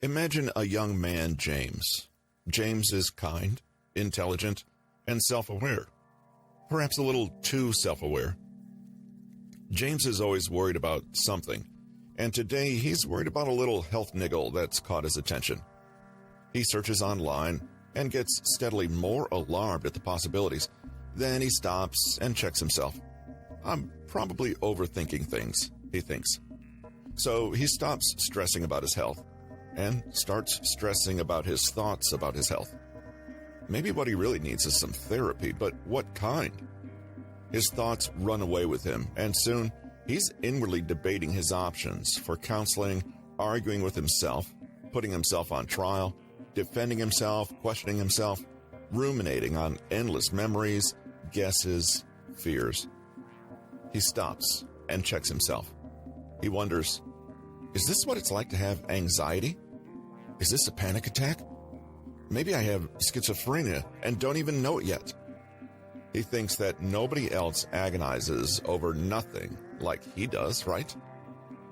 Imagine a young man, James. James is kind, intelligent, and self-aware. Perhaps a little too self-aware. James is always worried about something, and today he's worried about a little health niggle that's caught his attention. He searches online and gets steadily more alarmed at the possibilities. Then he stops and checks himself. I'm probably overthinking things, he thinks. So he stops stressing about his health and starts stressing about his thoughts about his health. Maybe what he really needs is some therapy, but what kind? His thoughts run away with him, and soon he's inwardly debating his options for counseling, arguing with himself, putting himself on trial, defending himself, questioning himself, ruminating on endless memories, guesses, fears. He stops and checks himself. He wonders, is this what it's like to have anxiety? Is this a panic attack? Maybe I have schizophrenia and don't even know it yet. He thinks that nobody else agonizes over nothing like he does, right?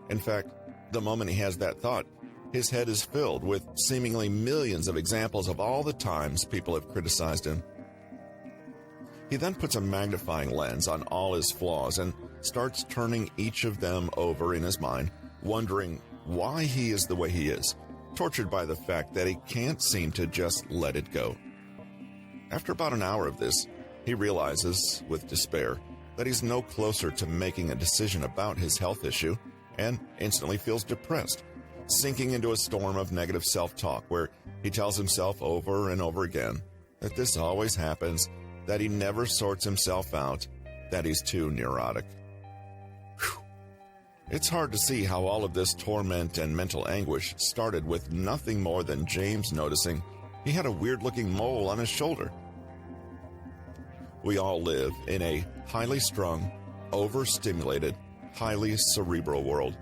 In fact, the moment he has that thought, his head is filled with seemingly millions of examples of all the times people have criticized him. He then puts a magnifying lens on all his flaws and starts turning each of them over in his mind, wondering why he is the way he is, tortured by the fact that he can't seem to just let it go. After about an hour of this, he realizes, with despair, that he's no closer to making a decision about his health issue and instantly feels depressed, sinking into a storm of negative self-talk where he tells himself over and over again that this always happens, that he never sorts himself out, that he's too neurotic. Whew. It's hard to see how all of this torment and mental anguish started with nothing more than James noticing he had a weird-looking mole on his shoulder. We all live in a highly strung, overstimulated, highly cerebral world.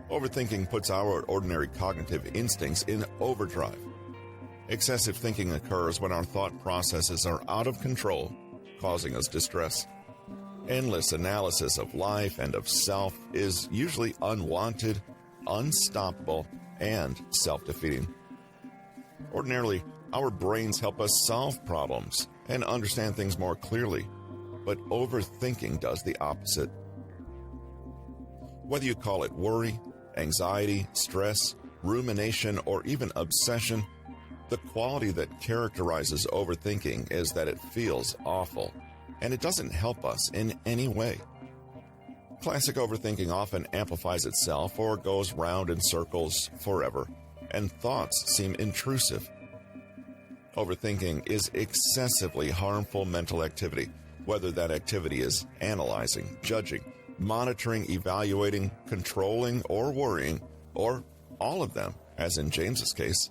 Overthinking puts our ordinary cognitive instincts in overdrive. Excessive thinking occurs when our thought processes are out of control, causing us distress. Endless analysis of life and of self is usually unwanted, unstoppable, and self-defeating. Ordinarily, our brains help us solve problems and understand things more clearly, but overthinking does the opposite. Whether you call it worry, anxiety, stress, rumination, or even obsession, the quality that characterizes overthinking is that it feels awful, and it doesn't help us in any way. Classic overthinking often amplifies itself or goes round in circles forever, and thoughts seem intrusive. Overthinking is excessively harmful mental activity, whether that activity is analyzing, judging, monitoring, evaluating, controlling, or worrying, or all of them, as in James's case.